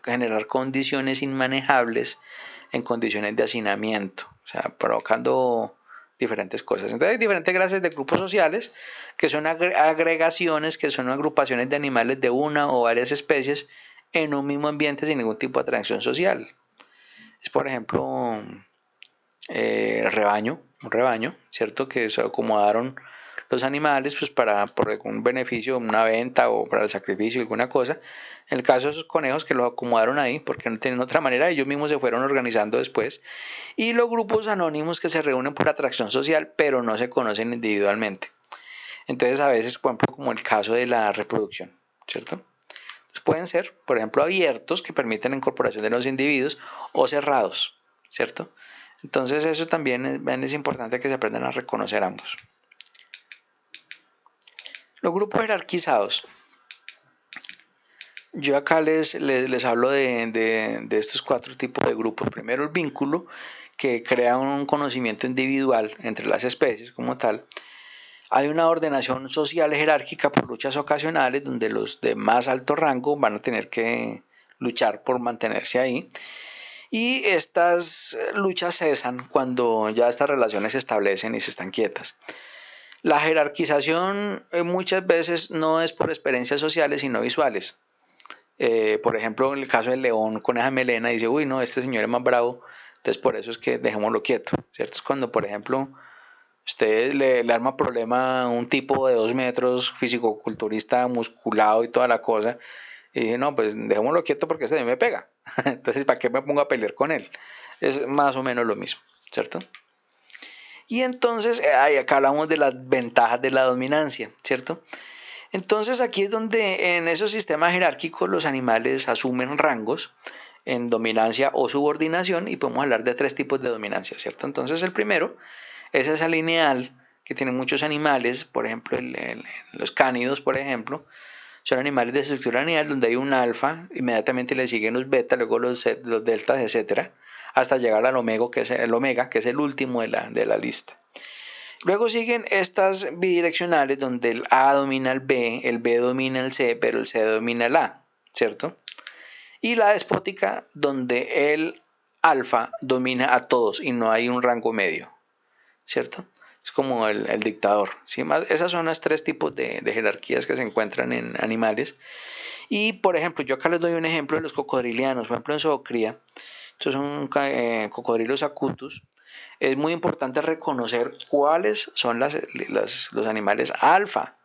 generar condiciones inmanejables en condiciones de hacinamiento, o sea, provocando diferentes cosas. Entonces hay diferentes clases de grupos sociales que son agregaciones, que son agrupaciones de animales de una o varias especies en un mismo ambiente sin ningún tipo de atracción social. Es por ejemplo el rebaño, un rebaño, ¿cierto? Que se acomodaron los animales pues para por algún beneficio, una venta o para el sacrificio, alguna cosa. En el caso de esos conejos que los acomodaron ahí porque no tienen otra manera, ellos mismos se fueron organizando después. Y los grupos anónimos que se reúnen por atracción social pero no se conocen individualmente. Entonces a veces, por ejemplo, como el caso de la reproducción, ¿cierto? Entonces, pueden ser, por ejemplo, abiertos que permiten la incorporación de los individuos o cerrados, ¿cierto? Entonces eso también es importante que se aprendan a reconocer ambos. Los grupos jerarquizados. Yo acá les hablo de estos 4 tipos de grupos. Primero el vínculo, que crea un conocimiento individual entre las especies como tal. Hay una ordenación social jerárquica por luchas ocasionales, donde los de más alto rango van a tener que luchar por mantenerse ahí. Y estas luchas cesan cuando ya estas relaciones se establecen y se están quietas. La jerarquización muchas veces no es por experiencias sociales, sino visuales. Por ejemplo, en el caso del león con esa melena, dice, uy, no, este señor es más bravo, entonces por eso es que dejémoslo quieto, ¿cierto? Es cuando, por ejemplo, usted le arma problema a un tipo de 2 metros, fisicoculturista, musculado y toda la cosa, y dije, no, pues dejémoslo quieto porque este me pega. Entonces, ¿para qué me pongo a pelear con él? Es más o menos lo mismo, ¿cierto? Y entonces, acá hablamos de las ventajas de la dominancia, ¿cierto? Entonces, aquí es donde en esos sistemas jerárquicos los animales asumen rangos en dominancia o subordinación y podemos hablar de 3 tipos de dominancia, ¿cierto? Entonces, el primero es esa lineal que tienen muchos animales, por ejemplo, los cánidos, por ejemplo, son animales de estructura lineal donde hay un alfa, inmediatamente le siguen los beta, luego los deltas, etcétera, hasta llegar al omega, que es el último de la lista. Luego siguen estas bidireccionales donde el A domina el B domina el C, pero el C domina el A, ¿cierto? Y la despótica donde el alfa domina a todos y no hay un rango medio, ¿cierto? Es como el dictador. ¿Sí? Esas son las 3 tipos de jerarquías que se encuentran en animales. Y, por ejemplo, yo acá les doy un ejemplo de los cocodrilianos. Por ejemplo, en zoocría, estos son cocodrilos acutus. Es muy importante reconocer cuáles son los animales alfa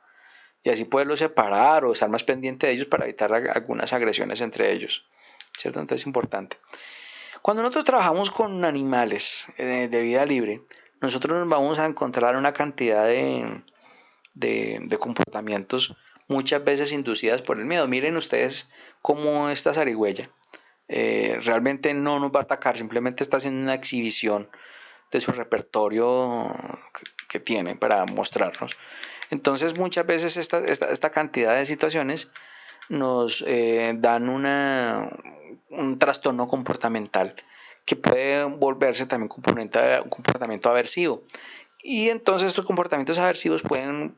y así poderlos separar o estar más pendiente de ellos para evitar algunas agresiones entre ellos, ¿cierto? Entonces es importante. Cuando nosotros trabajamos con animales de vida libre, nosotros nos vamos a encontrar una cantidad de comportamientos muchas veces inducidas por el miedo. Miren ustedes cómo esta zarigüeya realmente no nos va a atacar, simplemente está haciendo una exhibición de su repertorio que tiene para mostrarnos. Entonces muchas veces esta cantidad de situaciones nos dan un trastorno comportamental que puede volverse también un comportamiento aversivo. Y entonces estos comportamientos aversivos pueden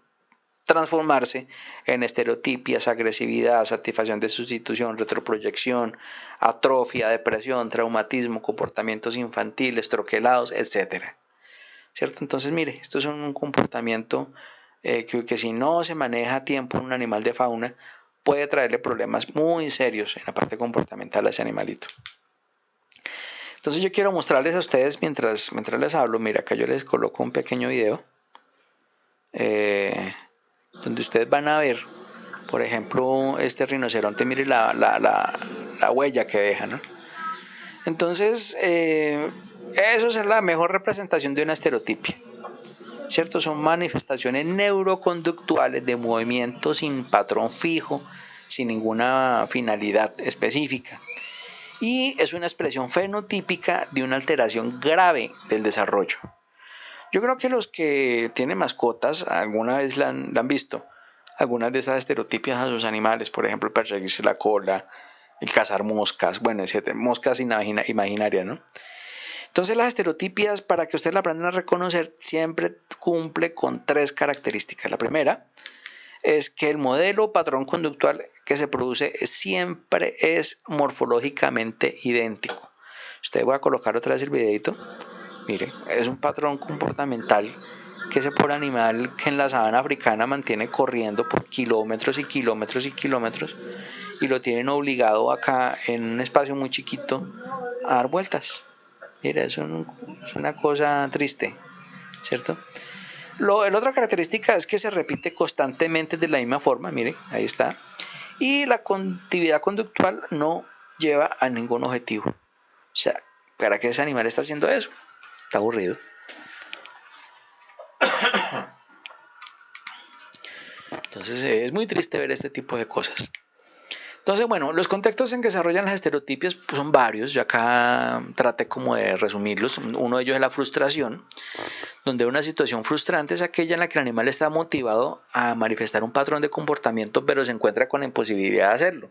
transformarse en estereotipias, agresividad, satisfacción de sustitución, retroproyección, atrofia, depresión, traumatismo, comportamientos infantiles, troquelados, etcétera. ¿Cierto? Entonces, mire, esto es un comportamiento que si no se maneja a tiempo en un animal de fauna, puede traerle problemas muy serios en la parte comportamental a ese animalito. Entonces yo quiero mostrarles a ustedes mientras les hablo. Mira, acá yo les coloco un pequeño video donde ustedes van a ver, por ejemplo, este rinoceronte. Mire la huella que deja, ¿no? Entonces, eso es la mejor representación de una estereotipia, ¿cierto? Son manifestaciones neuroconductuales de movimiento sin patrón fijo, sin ninguna finalidad específica. Y es una expresión fenotípica de una alteración grave del desarrollo. Yo creo que los que tienen mascotas alguna vez la han visto. Algunas de esas estereotipias a sus animales, por ejemplo, el perseguirse la cola, el cazar moscas, bueno, moscas imaginarias, ¿no? Entonces las estereotipias, para que ustedes la aprendan a reconocer, siempre cumple con 3 características. La primera es que el modelo patrón conductual que se produce siempre es morfológicamente idéntico. Ustedes voy a colocar otra vez el videito. Miren, es un patrón comportamental que ese pobre animal que en la sabana africana mantiene corriendo por kilómetros y kilómetros y kilómetros y lo tienen obligado acá en un espacio muy chiquito a dar vueltas. Mira, es una cosa triste, ¿cierto? La otra característica es que se repite constantemente de la misma forma, mire, ahí está. Y la actividad conductual no lleva a ningún objetivo. O sea, ¿para qué ese animal está haciendo eso? Está aburrido. Entonces es muy triste ver este tipo de cosas. Entonces, bueno, los contextos en que se desarrollan las estereotipias pues, son varios. Yo acá traté como de resumirlos. Uno de ellos es la frustración, donde una situación frustrante es aquella en la que el animal está motivado a manifestar un patrón de comportamiento, pero se encuentra con la imposibilidad de hacerlo.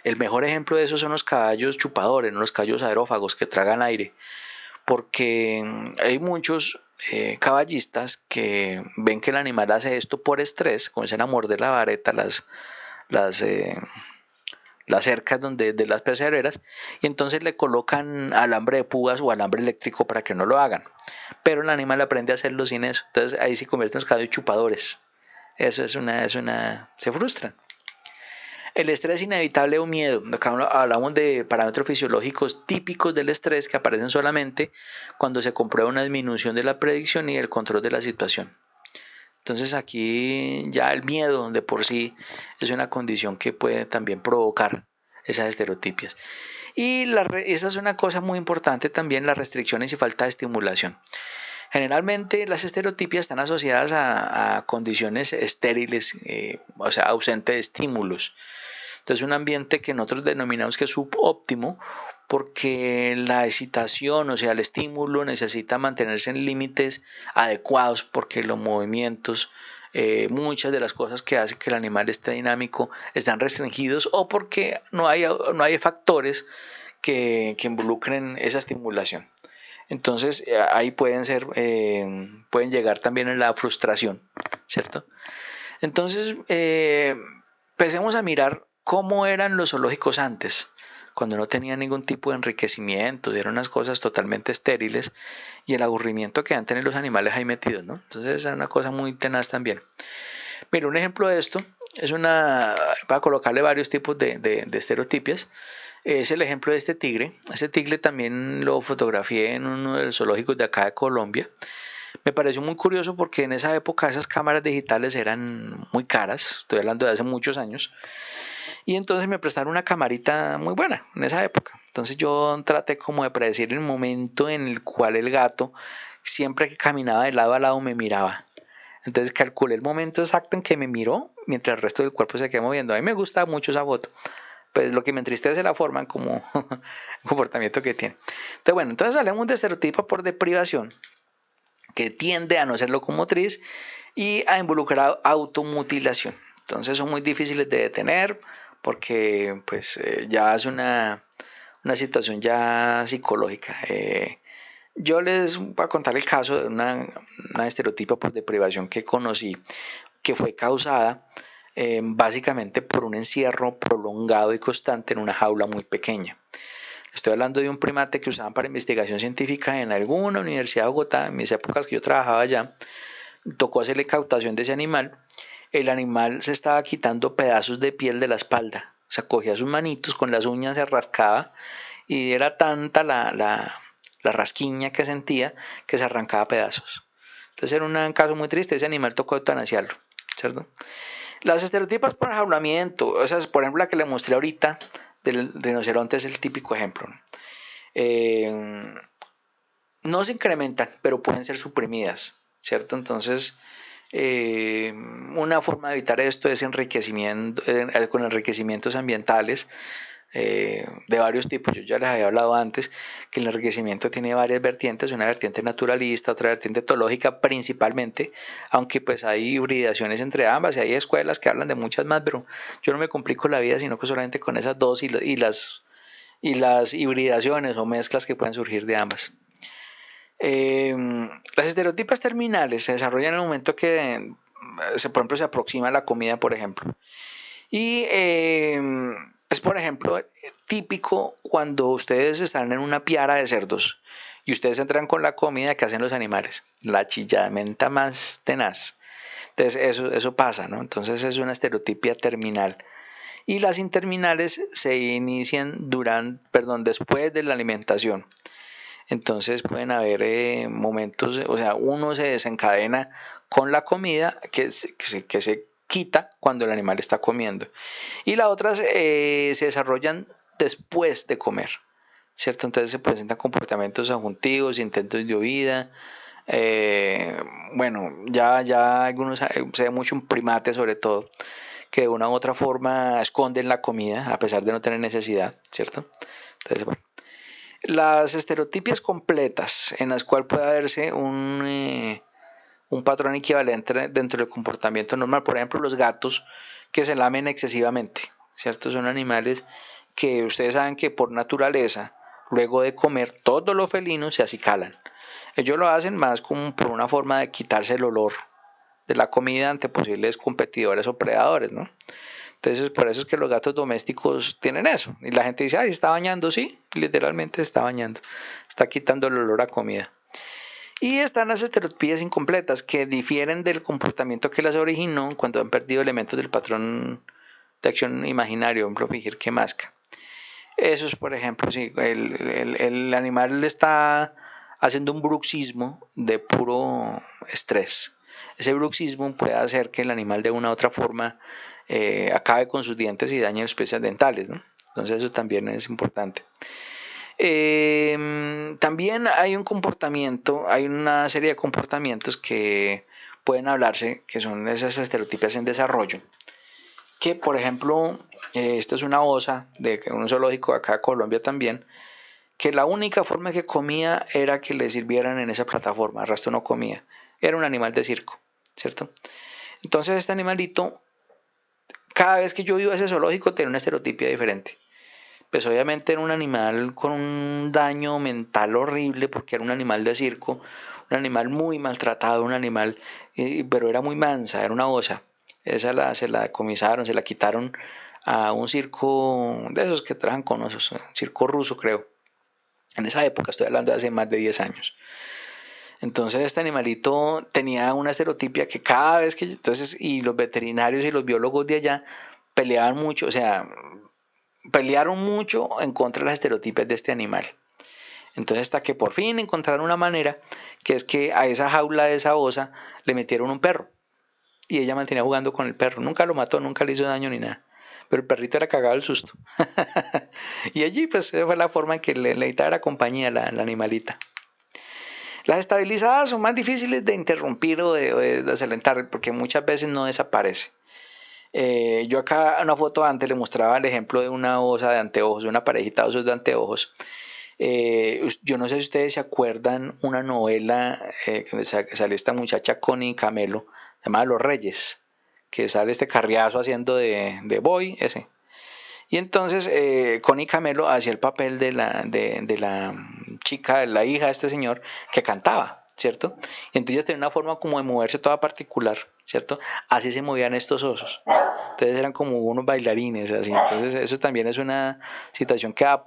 El mejor ejemplo de eso son los caballos chupadores, ¿no? Los caballos aerófagos que tragan aire, porque hay muchos caballistas que ven que el animal hace esto por estrés, comienzan a morder la vareta, las, eh, las cercas de las pecereras, y entonces le colocan alambre de púas o alambre eléctrico para que no lo hagan. Pero el animal aprende a hacerlo sin eso. Entonces ahí se convierten en los caballos chupadores. Eso se frustran. El estrés inevitable o miedo. Acá hablamos de parámetros fisiológicos típicos del estrés que aparecen solamente cuando se comprueba una disminución de la predicción y el control de la situación. Entonces aquí ya el miedo de por sí es una condición que puede también provocar esas estereotipias. Y esa es una cosa muy importante también, las restricciones y falta de estimulación. Generalmente las estereotipias están asociadas a condiciones estériles, o sea, ausente de estímulos. Entonces un ambiente que nosotros denominamos que es subóptimo porque la excitación, o sea, el estímulo necesita mantenerse en límites adecuados porque los movimientos, muchas de las cosas que hacen que el animal esté dinámico están restringidos o porque no hay factores que involucren esa estimulación. Entonces ahí pueden llegar también en la frustración, ¿cierto? Entonces empecemos a mirar cómo eran los zoológicos antes, cuando no tenían ningún tipo de enriquecimiento, eran unas cosas totalmente estériles y el aburrimiento que han tenido los animales ahí metidos, ¿no? Entonces es una cosa muy tenaz también. Mira, un ejemplo de esto es para colocarle varios tipos de estereotipias. Es el ejemplo de este tigre. Ese tigre también lo fotografié en uno de los zoológicos de acá de Colombia. Me pareció muy curioso porque en esa época esas cámaras digitales eran muy caras, estoy hablando de hace muchos años, y entonces me prestaron una camarita muy buena en esa época. Entonces yo traté como de predecir el momento en el cual el gato, siempre que caminaba de lado a lado, me miraba. Entonces calculé el momento exacto en que me miró mientras el resto del cuerpo se quedó moviendo. A mí me gusta mucho esa foto. Pues lo que me entristece es la forma en como comportamiento que tiene. Entonces bueno, entonces hablemos de estereotipo por deprivación, que tiende a no ser locomotriz y a involucrar automutilación. Entonces son muy difíciles de detener porque pues ya es una situación ya psicológica. Yo les voy a contar el caso de una estereotipo por deprivación que conocí, que fue causada básicamente por un encierro prolongado y constante en una jaula muy pequeña. Estoy hablando de un primate que usaban para investigación científica en alguna universidad de Bogotá, en mis épocas que yo trabajaba allá. Tocó hacerle cautación de ese animal. El animal se estaba quitando pedazos de piel de la espalda. O sea, cogía sus manitos con las uñas, se rascaba y era tanta la rasquiña que sentía que se arrancaba a pedazos. Entonces era un caso muy triste, ese animal tocó eutanasiarlo, ¿cierto? Las estereotipas por enjaulamiento, esas, por ejemplo, la que le mostré ahorita del rinoceronte es el típico ejemplo, ¿no? No se incrementan, pero pueden ser suprimidas, ¿cierto? Entonces, una forma de evitar esto es enriquecimiento, con enriquecimientos ambientales de varios tipos. Yo ya les había hablado antes que el enriquecimiento tiene varias vertientes, una vertiente naturalista, otra vertiente etológica principalmente, aunque pues hay hibridaciones entre ambas y hay escuelas que hablan de muchas más, pero yo no me complico la vida sino que solamente con esas dos y las hibridaciones o mezclas que pueden surgir de ambas. Las estereotipas terminales se desarrollan en el momento que, por ejemplo, se aproxima la comida, por ejemplo. Y es, por ejemplo, típico cuando ustedes están en una piara de cerdos y ustedes entran con la comida que hacen los animales, la chillamenta más tenaz. Entonces eso pasa, ¿no? Entonces es una estereotipia terminal. Y las interminales se inician después de la alimentación. Entonces pueden haber momentos, o sea, uno se desencadena con la comida que se quita cuando el animal está comiendo. Y las otras se desarrollan después de comer, ¿cierto? Entonces se presentan comportamientos adjuntivos, intentos de huida. Bueno, ya algunos, se ve mucho en primates sobre todo, que de una u otra forma esconden la comida a pesar de no tener necesidad, ¿cierto? Entonces, bueno. Las estereotipias completas, en las cuales puede verse un patrón equivalente dentro del comportamiento normal. Por ejemplo, los gatos que se lamen excesivamente, ¿cierto? Son animales que ustedes saben que por naturaleza, luego de comer, todos los felinos se acicalan. Ellos lo hacen más como por una forma de quitarse el olor de la comida ante posibles competidores o predadores, ¿no? Entonces, por eso es que los gatos domésticos tienen eso. Y la gente dice, ay, está bañando, sí, literalmente está bañando. Está quitando el olor a comida. Y están las estereotipias incompletas que difieren del comportamiento que las originó cuando han perdido elementos del patrón de acción imaginario, por ejemplo, fingir que masca. Eso es, por ejemplo, si el animal está haciendo un bruxismo de puro estrés. Ese bruxismo puede hacer que el animal de una u otra forma acabe con sus dientes y dañe las piezas dentales, ¿no? Entonces eso también es importante. También hay un comportamiento, hay una serie de comportamientos que pueden hablarse, que son esas estereotipias en desarrollo. Que, por ejemplo, esta es una osa de un zoológico de acá de Colombia también, que la única forma que comía era que le sirvieran en esa plataforma, el resto no comía. Era un animal de circo, ¿cierto? Entonces este animalito, cada vez que yo iba a ese zoológico tenía una estereotipia diferente. Pues obviamente era un animal con un daño mental horrible porque era un animal de circo, un animal muy maltratado, un animal, pero era muy mansa, era una osa. Esa se la decomisaron, se la quitaron a un circo de esos que trajan con osos, circo ruso creo. En esa época, estoy hablando de hace más de 10 años. Entonces este animalito tenía una estereotipia que cada vez que, entonces, y los veterinarios y los biólogos de allá peleaban mucho, o sea, pelearon mucho en contra de las estereotipias de este animal. Entonces hasta que por fin encontraron una manera, que es que a esa jaula de esa osa le metieron un perro. Y ella mantenía jugando con el perro. Nunca lo mató, nunca le hizo daño ni nada. Pero el perrito era cagado del susto. Y allí pues esa fue la forma en que le necesitaba la compañía la animalita. Las estabilizadas son más difíciles de interrumpir o de desalentar porque muchas veces no desaparece. Yo acá en una foto antes le mostraba el ejemplo de una osa de anteojos, de una parejita de osos de anteojos. Yo no sé si ustedes se acuerdan una novela que salió esta muchacha Connie Camelo, llamada Los Reyes, que sale este carriazo haciendo de boy, ese. Y entonces Connie Camelo hacía el papel de la chica, de la hija de este señor que cantaba, ¿cierto? Y entonces tenía una forma como de moverse toda particular, ¿cierto? Así se movían estos osos. Entonces eran como unos bailarines, así. Entonces eso también es una situación que a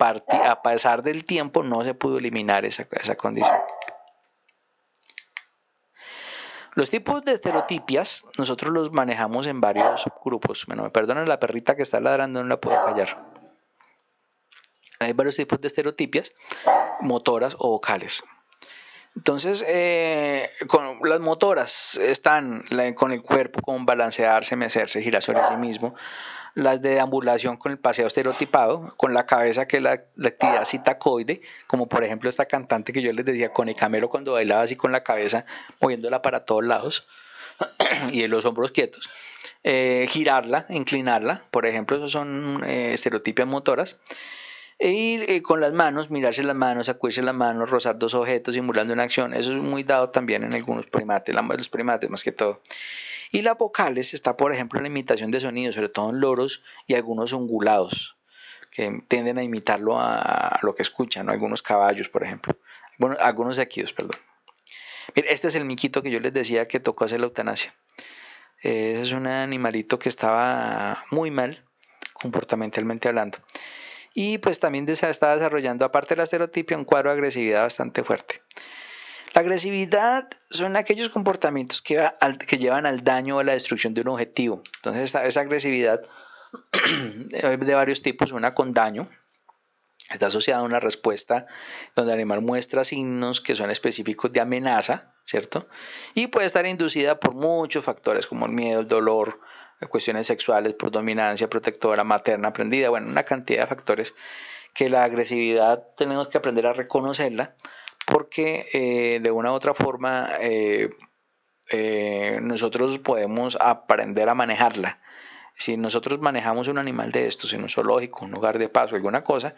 pesar del tiempo no se pudo eliminar esa condición. Los tipos de estereotipias nosotros los manejamos en varios grupos. Bueno, me perdonan la perrita que está ladrando, no la puedo callar. Hay varios tipos de estereotipias, motoras o vocales. Entonces, con las motoras están con el cuerpo, con balancearse, mecerse, girar sobre sí mismo. Las de deambulación con el paseo estereotipado, con la cabeza, que es la actividad citacoide, como por ejemplo esta cantante que yo les decía, Connie Camelo, cuando bailaba así con la cabeza, moviéndola para todos lados y en los hombros quietos. Girarla, inclinarla, por ejemplo, esos son estereotipias motoras. E ir con las manos, mirarse las manos, sacudirse las manos, rozar dos objetos simulando una acción. Eso es muy dado también en algunos primates, los primates más que todo. Y las vocales está, por ejemplo, en la imitación de sonidos, sobre todo en loros y algunos ungulados, que tienden a imitarlo a lo que escuchan, ¿no? Algunos caballos, por ejemplo. Bueno, algunos equidos, perdón. Mire, este es el miquito que yo les decía que tocó hacer la eutanasia. Ese es un animalito que estaba muy mal, comportamentalmente hablando. Y pues también se está desarrollando, aparte de la estereotipia, un cuadro de agresividad bastante fuerte. La agresividad son aquellos comportamientos que llevan al daño o a la destrucción de un objetivo. Entonces esa agresividad de varios tipos, una con daño, está asociada a una respuesta donde el animal muestra signos que son específicos de amenaza, ¿cierto? Y puede estar inducida por muchos factores como el miedo, el dolor, cuestiones sexuales, por dominancia protectora, materna, aprendida, bueno, una cantidad de factores que la agresividad tenemos que aprender a reconocerla porque de una u otra forma nosotros podemos aprender a manejarla. Si nosotros manejamos un animal de estos en un zoológico, un lugar de paso, alguna cosa,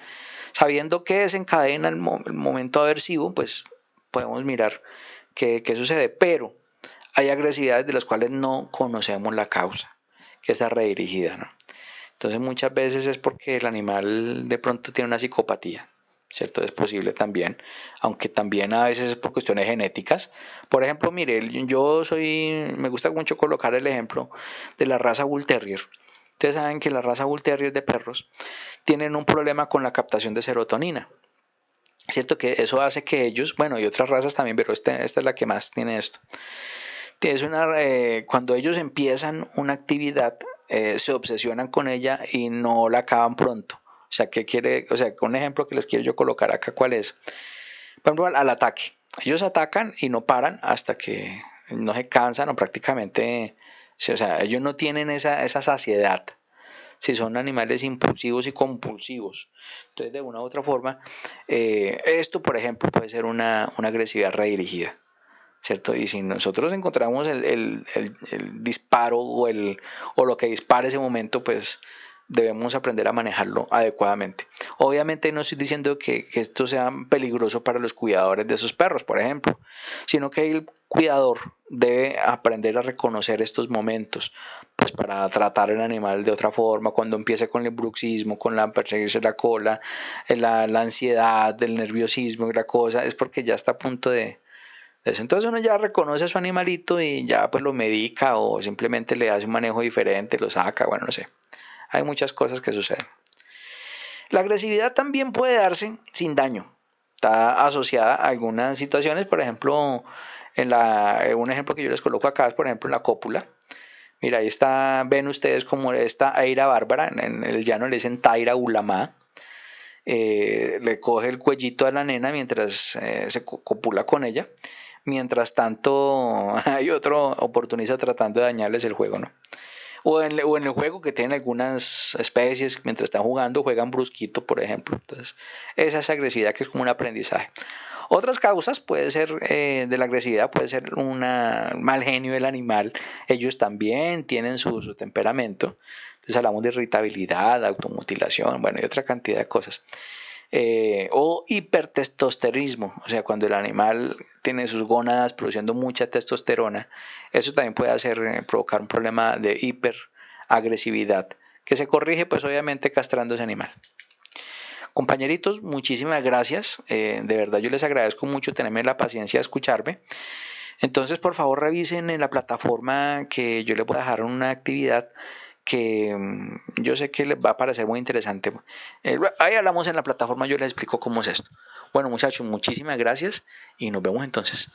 sabiendo que desencadena el momento aversivo, pues podemos mirar qué sucede. Pero hay agresividades de las cuales no conocemos la causa, que está redirigida, ¿no? Entonces muchas veces es porque el animal de pronto tiene una psicopatía, ¿cierto? Es posible también, aunque también a veces es por cuestiones genéticas. Por ejemplo, mire, me gusta mucho colocar el ejemplo de la raza Bull Terrier. Ustedes saben que la raza Bull Terrier de perros tienen un problema con la captación de serotonina. Cierto que eso hace que ellos, bueno, y otras razas también, pero esta es la que más tiene esto. Cuando ellos empiezan una actividad, se obsesionan con ella y no la acaban pronto. O sea, un ejemplo que les quiero yo colocar acá, ¿cuál es? Por ejemplo, al ataque. Ellos atacan y no paran hasta que no se cansan o prácticamente, o sea, ellos no tienen esa saciedad. Si son animales impulsivos y compulsivos. Entonces, de una u otra forma, esto, por ejemplo, puede ser una agresividad redirigida, ¿cierto? Y si nosotros encontramos el disparo o lo que dispara ese momento, pues debemos aprender a manejarlo adecuadamente. Obviamente no estoy diciendo que esto sea peligroso para los cuidadores de esos perros, por ejemplo, sino que el cuidador debe aprender a reconocer estos momentos, pues para tratar el animal de otra forma, cuando empiece con el bruxismo, con la perseguirse la cola, la ansiedad, el nerviosismo y la cosa, es porque ya está a punto de eso. Entonces uno ya reconoce a su animalito y ya pues lo medica o simplemente le hace un manejo diferente, lo saca, bueno, no sé. Hay muchas cosas que suceden. La agresividad también puede darse sin daño. Está asociada a algunas situaciones, por ejemplo, un ejemplo que yo les coloco acá es, por ejemplo, en la cópula. Mira, ahí está, ven ustedes como esta Eira bárbara, en el llano le dicen Taira Ulamá. Le coge el cuellito a la nena mientras se copula con ella. Mientras tanto, hay otro oportunista tratando de dañarles el juego, ¿no? O en el juego que tienen algunas especies, mientras están jugando, juegan brusquito, por ejemplo. Entonces, esa es agresividad que es como un aprendizaje. Otras causas puede ser de la agresividad, puede ser un mal genio del animal. Ellos también tienen su temperamento. Entonces hablamos de irritabilidad, automutilación, bueno, y otra cantidad de cosas. O hipertestosterismo, o sea, cuando el animal tiene sus gónadas produciendo mucha testosterona, eso también puede provocar un problema de hiperagresividad, que se corrige pues obviamente castrando ese animal. Compañeritos, muchísimas gracias, de verdad yo les agradezco mucho tenerme la paciencia de escucharme. Entonces, por favor, revisen en la plataforma que yo les voy a dejar una actividad que yo sé que les va a parecer muy interesante. Ahí hablamos en la plataforma, yo les explico cómo es esto. Bueno, muchachos, muchísimas gracias y nos vemos entonces.